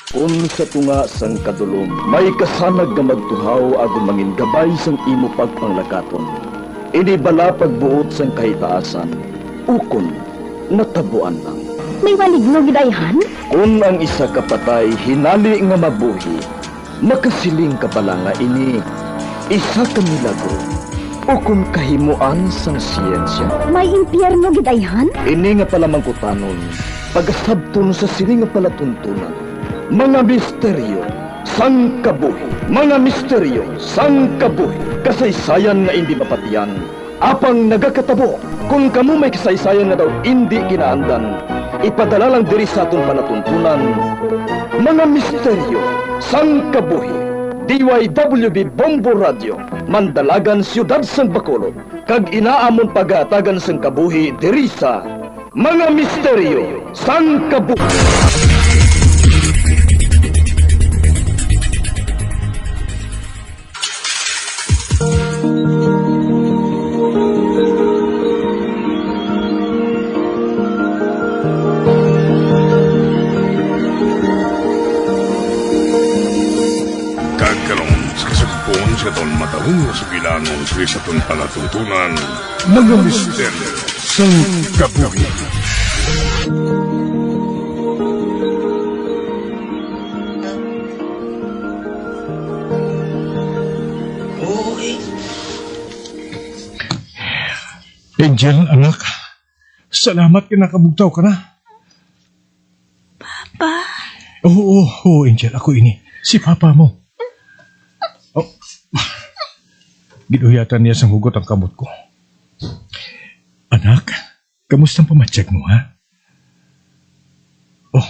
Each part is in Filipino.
Kung sa tunga sang kadulom, may kasanag nga magtuhaw agon mangin gabay sang imo pagpanglakaton. Ini bala pagbuot sang kahitaasan, ukon natabuan lang. May maligno gidayhan? Kung ang isa kapatay hinali nga mabuhi, makasiling ka pala nga ini isa ka milagro o kung kahimuan sang siyensya. May impyerno gidayhan? Ini nga pala mangkutanon, pagasabton sa siling nga palatuntunan. Mga misteryo, sang kabuhi. Mga misteryo, sang kabuhi. Kasaysayan nga hindi mapatiyan. Apang nagakatabo, kung kamo may kasaysayan nga daw hindi ginaandan, ipadala lang diri sa aton palatuntunan. Mga misteryo, sang kabuhi. DYWB Bombo Radio, Mandalagan, Siyudad San Bacolod. Kag inaamon pagatagan sang kabuhi diri sa Mga Misteryo, sang kabuhi. Sa ton matahong sa bilangon sa ton palatuntunan, mga misteryo sang kabuhi. Angel, anak, salamat ka nakabugtaw ka na. Papa? Oo, Angel, ako ini. Si Papa mo. Oh. Giduyatan niya sang hugot ang kamot ko. Anak, kamusta ang pamatsyag mo, ha? Oh,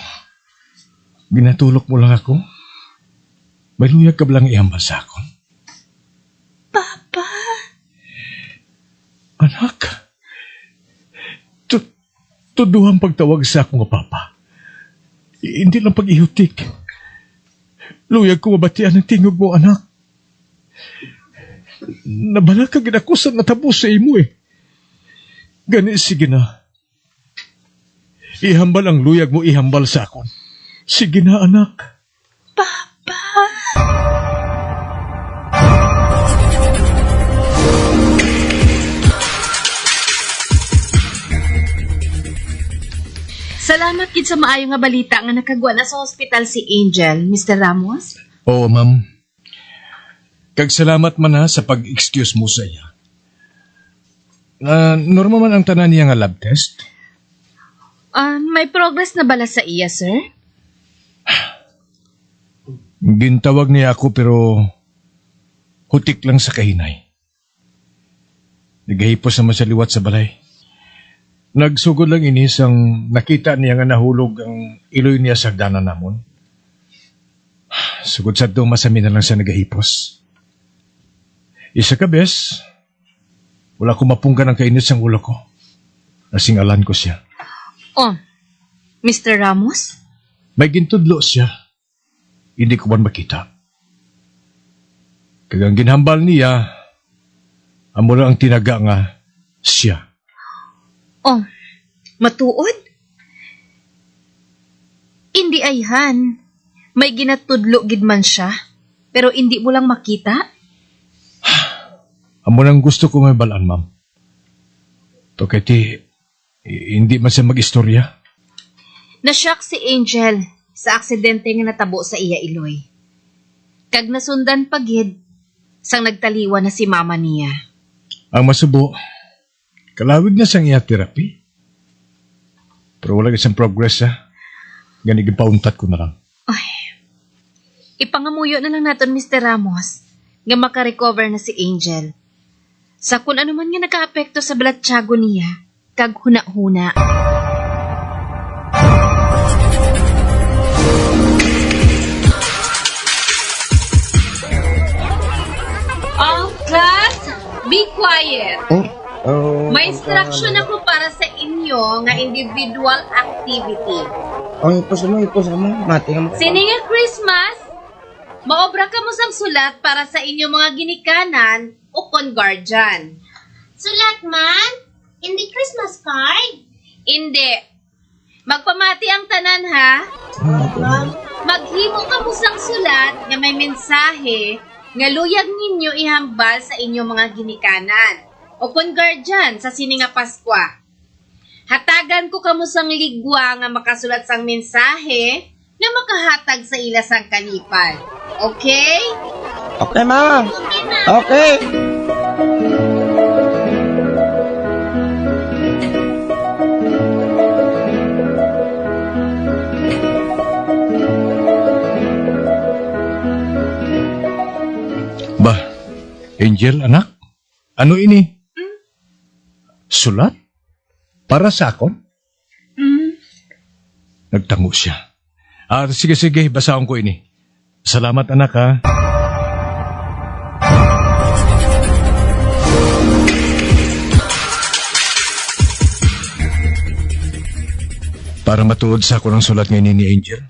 ginatulok mo lang ako. May luyag ka balang ihambal sa akon. Papa? Anak, tuduhang pagtawag sa akong papa. Hindi lang pag-ihutik. Luyag ko mabatian ang tingog mo, anak. Nabala ka ginakusan natabo sa imo eh. Gani, sige na. Ihambal ang luyag mo, ihambal sa akon. Sige na, anak. Papa? Salamat gid sa maayo nga balita nga nakagwa na sa hospital si Angel, Mr. Ramos. Oo, ma'am. Kag salamat man ha sa pag-excuse mo sa iya. Normal man ang tanan niya nga lab test? May progress na bala sa iya, sir? Gintawag niya ako pero hutik lang sa kahinay. Nagahipos naman sa liwat sa balay. Nagsugod lang inis ang nakita niya nga nahulog ang iloy niya sa hagdanan namon. Sugod sa doon masami na lang siya nagahipos. Isa ka, bes. Wala ko mapunggan ang kainit sa ulo ko. Nasingalan ko siya. Oh, Mr. Ramos? May gintudlo siya. Hindi ko man makita. Kagang ginhambal niya, amo lang ang tinaga nga siya. Oh, matuod? Hindi ayhan. May ginatudlo gid man siya, pero hindi mo lang makita? Amo nang gusto ko may balaan, ma'am. To kati, hindi man siya mag-istorya. Nashock si Angel sa aksidente nga natabo sa iya iloy. Kag nasundan pagid, sang nagtaliwa na si mama niya. Ang masubo, kalawig na siyang iya therapy. Pero wala isang progress, ha? Ganiging pauntat ko na lang. Ay, ipangamuyo na lang natin, Mr. Ramos, nga makarecover na si Angel. Sa kung ano man nga naka-apekto sa balatsago niya, kag huna-huna. All class, be quiet. May instruction ako para sa inyo nga individual activity. Ipos mo. Mati ka mo. Sininga Christmas, maobra ka mo sang sulat para sa inyong mga ginikanan o kon guardian. Sulat man? Hindi Christmas card? Hindi. Magpamati ang tanan, ha? Maghimo ka mo sang sulat nga may mensahe nga luyag ninyo ihambal sa inyong mga ginikanan o kung guardian sa sini nga Paskwa. Hatagan ko kamo sang ligwa nga makasulat sang mensahe nga makahatag sa ila sang kalipad. Okay? Okay, ma. Okay na. Okay. Ba, Angel, anak? Ano ini? Sulat? Para sa akon? Nagtango siya. Sige, basaon ko ini. Salamat, anak, ha? Para matuod sa ako ng sulat ngayon ni Angel.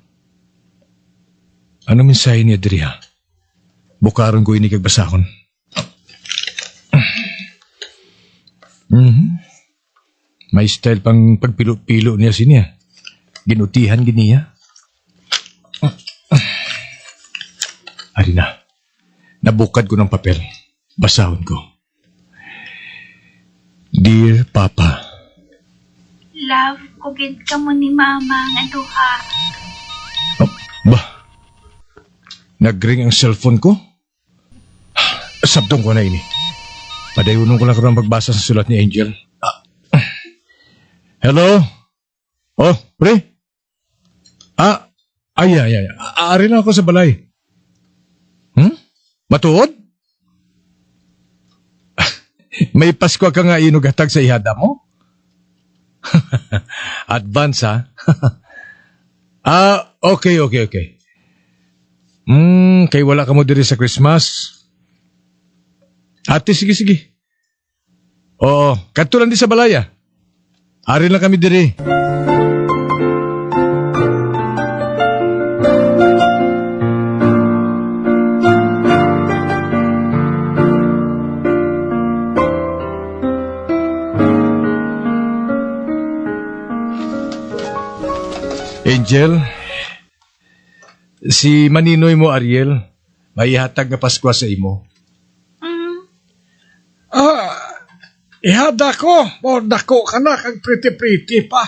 Ano mensahe niya, diri, ha? Bukaron ko ini kagbasahon. May style pang pagpilo-pilo niya siya. Ginutihan giniya. Ari na. Nabukad ko ng papel. Basahon ko. Dear Papa. Love, kugid ka mo ni Mama nga duha. Oh, bah. Nag-ring ang cellphone ko? Sabdong ko na ini. Padayunon ko lang ko ng magbasa sa sulat ni Angel. Hello? Oh, pre? Ay. Aari na ako sa balay. Matuod? May Pasko ka nga inugatag sa ihada mo? Advance, ha? Okay. Kay wala ka mo diri sa Christmas. Ate, sige. Oo, kadto lang di sa balaya. Ari lang kami diri. Angel, si maninoy mo Ariel, may ihatag na Paskwa sa imo. Ihada ko, o dako ka na, kag pretty pa.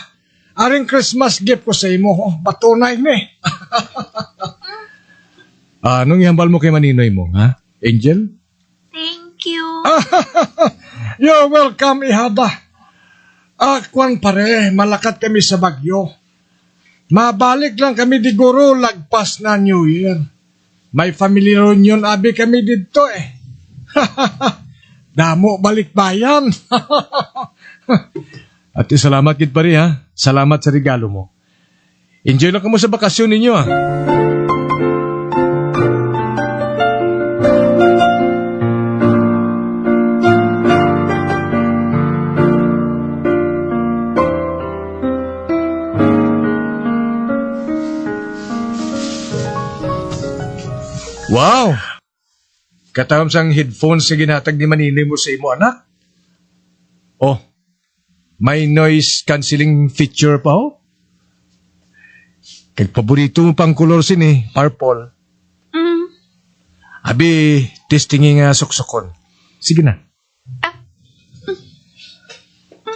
Aring Christmas gift ko sa imo, batunay ni. Anong ihambal mo kay maninoy mo, ha? Angel? Thank you. You're welcome, ihada. Kwan pare, malakat kami sa Bagyo. Mabalik lang kami di guro, lagpas na New Year. May family reunion, abi kami dito eh. Damo balik bayan. Ate, salamat kid pare, ha? Salamat sa regalo mo. Enjoy lang kamo sa bakasyon ninyo, ha? Wow! Katawam sang headphones na ginatag ni maninoy mo sa imo, anak. Oh, may noise cancelling feature pa, oh. Kag paborito mo pang color purple. Abi, testingin nga suksokon. Sige na.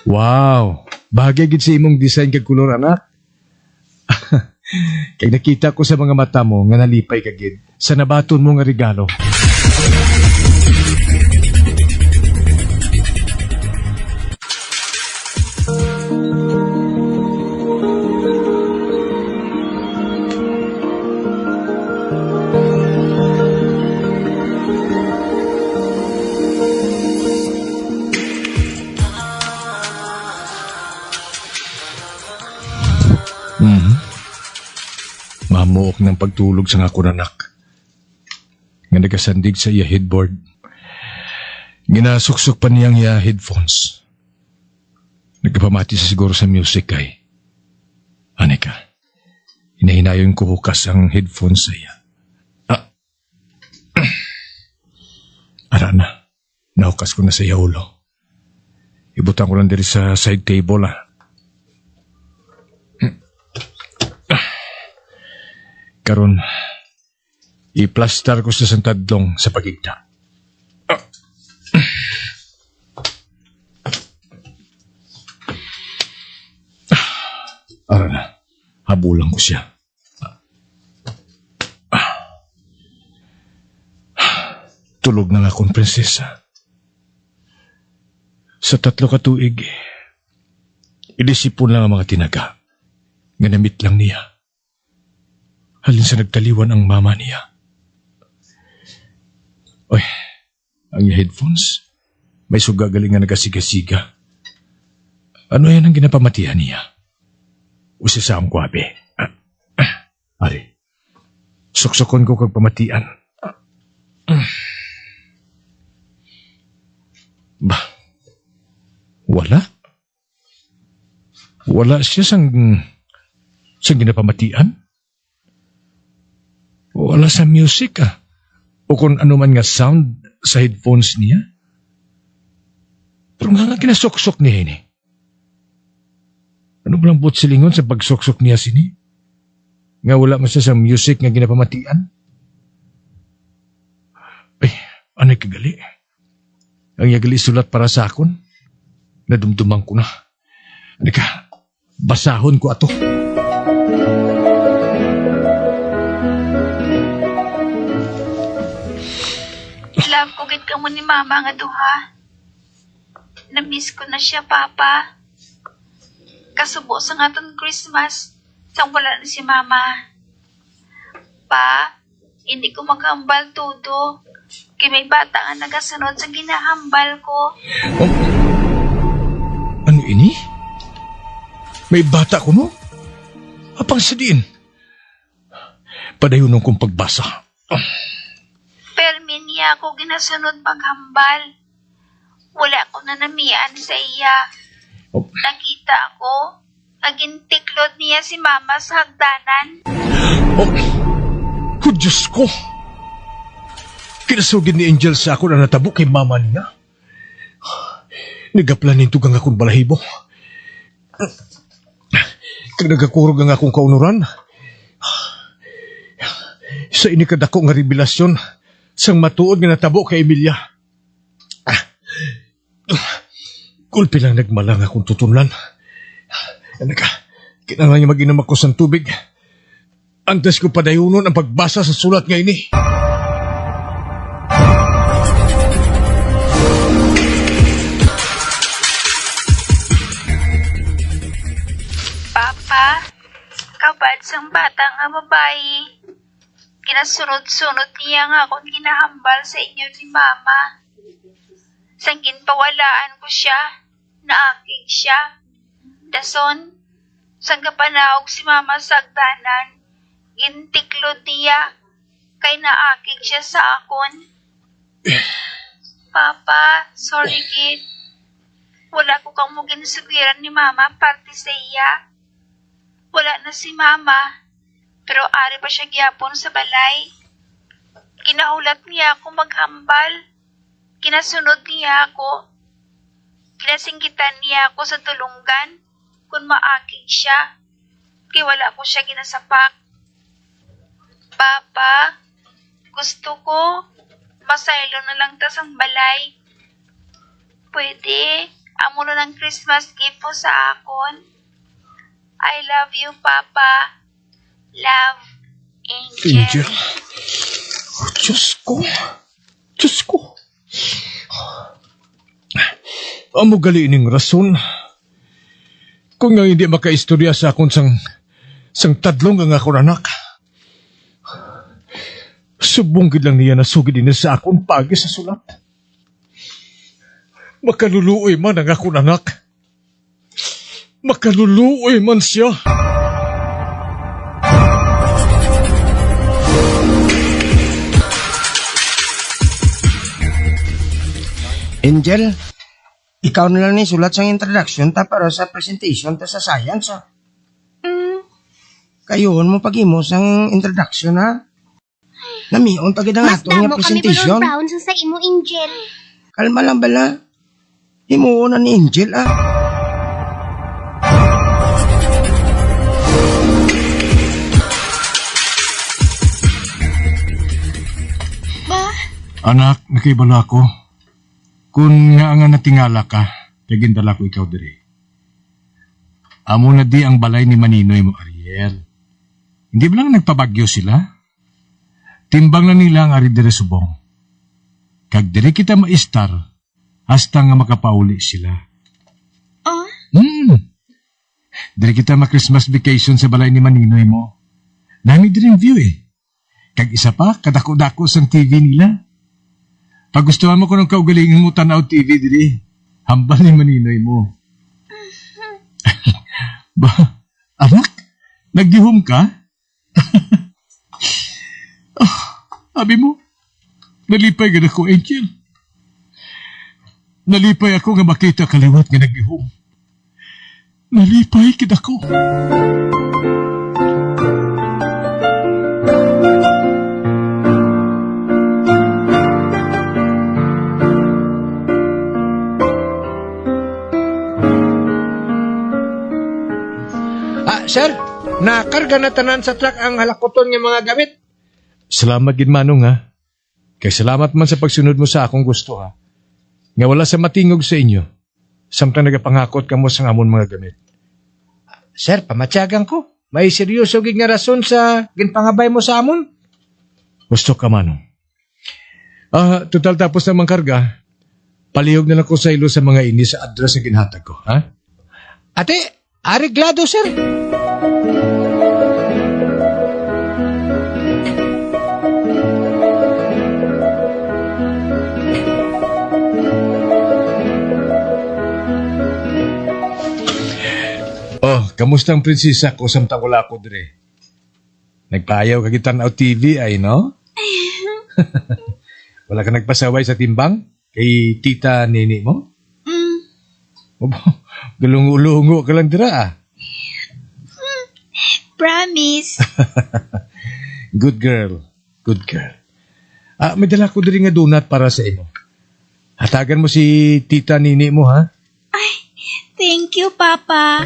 Wow! Bagay gid sa imong design kag color, anak. Kag nakita ko sa mga mata mo nga nalipay ka gid sa nabaton mo nga regalo. Mamuok ng pagtulog sa ako nanak. Nga nagasandig sa iya headboard. Ginasuksok pa niyang iya headphones. Nagpamati sa siguro sa music kay. Anika, hinahinayon ko hukas ang headphones sa iya. Ara na, nahukas ko na sa iya ulo. Ibutang ko lang diri sa side table, Karon, iplastar ko sa santadlong sa pagigda. Ara na, habulan ko siya. Tulog na nga akong prinsesa. Sa 3 ka tuig, inisipon lang ang mga tinaga. Nga namit lang niya. Halin sa nagtaliwan ang mama niya. Oy, ang headphones, may sugagaling nga nagasiga-siga. Ano yan ang ginapamatihan niya? Usa sa ang kwabe. Ari, suksokon ko kag pamatian. Bah, wala? Wala siya sang ginapamatian? Wala sa music o kung ano man nga sound sa headphones niya? Pero nga kinasuksok niya ini. Ano ba lang buot silingon sa pagsuksok niya sini? Nga wala mo siya sa music nga ginapamatian? Ay, anay kagali. Ang yagali sulat para sa akon. Nadumdumang ko na. Anika, basahon ko ato. Love ko gid ka mo ni mama nga duha. Na-miss ko na siya, papa. Kasubo sa nga ton Christmas, sang wala na si mama. Pa, hindi ko maghambal todo. Kay may bata nga nagasunod sa ginahambal ko. Oh. Ano ini? May bata ko no? Apang sadiin. Padayunon kong pagbasa. Permin niya ako ginasunod maghambal. Wala ko na namiyaan sa iya. Oh. Nakita ko, agintiklod niya si mama sa hagdanan. Oh, oh Diyos ko! Kinasugid ni Angel sa ako na natabo kay mama niya. Nagaplanin tugang akong balahibo. Kag nagakurog ang akong kaunuran. Sa inikadako nga revelasyon, sang matuod nga natabo kay Emilia. Kulpi lang nagmalang akong tutunlan. Kinanglan niya mag-inom ako sa tubig. Antes ko padayunon ang pagbasa sa sulat nga ini. Papa, kabad sang bata nga babae. Kinasunod-sunod niya nga akong ginahambal sa inyo ni mama. Sang ginpawalaan ko siya, naakig siya. Dason, sang kapanahog si mama sa agdanan, gintiklod niya, kay naakig siya sa akon. Papa, sorry kid. Wala ko kang mugin sugiran ni mama parte sa iya. Wala na si mama, pero ari pa siya gyapon sa balay. Kinahulat niya ako maghambal. Kinasunod niya ako. Kinasinggitan niya ako sa tulunggan kung maakig siya. Kaya wala ko siya ginasapak. Papa, gusto ko masaylo na lang tas ang balay. Pwede, amo na ng Christmas gift mo sa akon. I love you, Papa. Love, Angel. Angel? Oh, Diyos ko. Diyos ko. Amo gali ining rason. Kung nga hindi makaistorya sa akong sang tadlong ang akong anak. Subong gid lang niya nasugid din sa akong pagi sa sulat. Makaluluoy man ang akong anak. Makaluluoy man siya. Angel, ikaw na lang ni sulat sa introduction ta para sa presentation ta sa science Kayoon mo pag-imo sang introduction ha. Namion pagid ang Mas ato nga damo kami presentation. balon brown sa imo, Angel. Kalma lang bala. Himuon na ni Angel Anak, nakibala ko. Kung nga natingala ka, kagindala ko ikaw diri. Amo na di ang balay ni Maninoy mo, Ariel. Hindi ba lang nagpabagyo sila? Timbang na nila ang ari dire subong. Kag diri kita maistar, hasta nga makapauli sila. Oh, Diri kita ma-Christmas vacation sa balay ni Maninoy mo. Nami din view eh. Kag isa pa, kadako-dako sang TV nila. Pag gustuhan mo ko ng kaugalingan mo tanaw TV diri, hambal ni Maninoy mo. Ba, anak, naggihom ka? Abi mo, nalipay ka ako, Angel. Nalipay ako nga makita kaliwat nga naggihom. Nalipay kita ko. Sir, nakarga na tanan sa truck ang halakoton ng mga gamit. Salamat gid manong ha. Kay salamat man sa pagsunod mo sa akong gusto ha. Nga wala sa matingog sa inyo. Samtang nagapangakot ka mo sa amon mga gamit. Sir, pamatyagan ko. May seryoso gig nga rason sa ginpangabay mo sa amon. Gusto ka manong. Total tapos namang karga. Palihog na lang ko sa ilo sa mga ini sa address na ginhatag ko, ha? Ate, areglado, sir. Kamusta ang prinsesa ko samtang wala ko dire? Nagpayaw ka kita na TV ay, no? Wala ka nagpasaway sa timbang? Kay tita nini mo? Gulungo-ulungo ka lang dira ah. promise. Good girl. Good girl. May dala ko diri nga donut para sa imo. Hatagan mo si tita nini mo, ha? Ay, thank you, Papa.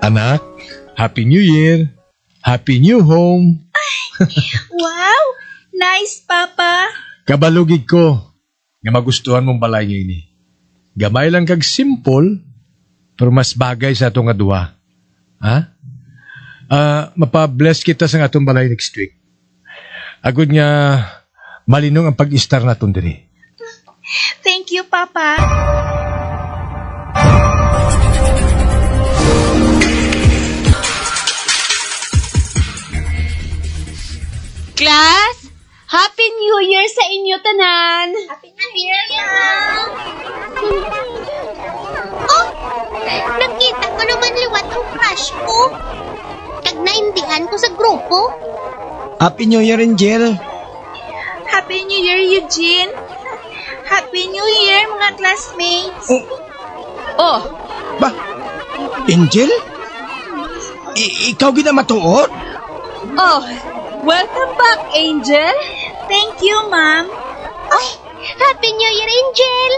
Anak, Happy New Year. Happy New Home. Wow! Nice, Papa. Kabalugig ko nga magustuhan mong balay ngayon ni. Gamay lang kag simple, pero mas bagay sa atong adwa. Ha? Mapabless kita sa atong balay next week. Agud nga malinong ang pag-istar naton diri. Thank you, Papa. Class, Happy New Year sa inyo tanan. Happy New Year, Ma'am. Oh, nakita ko naman liwat ang crush ko. Kag naindihan ko sa grupo. Happy New Year, Angel. Happy New Year, Eugene. Happy New Year, mga classmates. Oh, Ba, Angel? Ikaw gina matuod? oh, welcome back, Angel. Thank you, Ma'am. Ay, Happy New Year, Angel.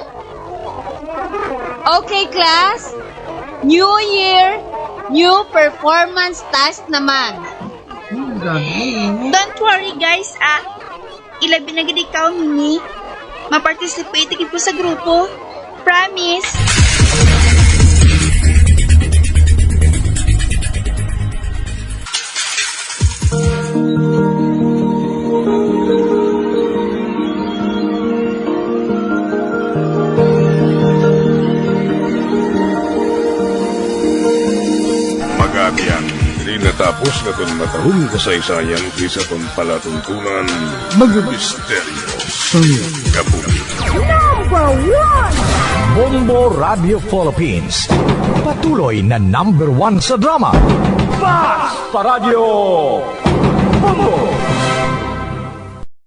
Okay, class. New Year, new performance task naman. Don't worry, guys, Ilabi na gid ikaw, Mini. Ma-participate gid ko sa grupo. Promise. Magatian, di natapos na itong matahong kasaysayan kisa itong palatuntunan, mga misteryo sa kabuhi. Bombo Radio Philippines. Patuloy na #1 sa drama. Basta Radio Bombo!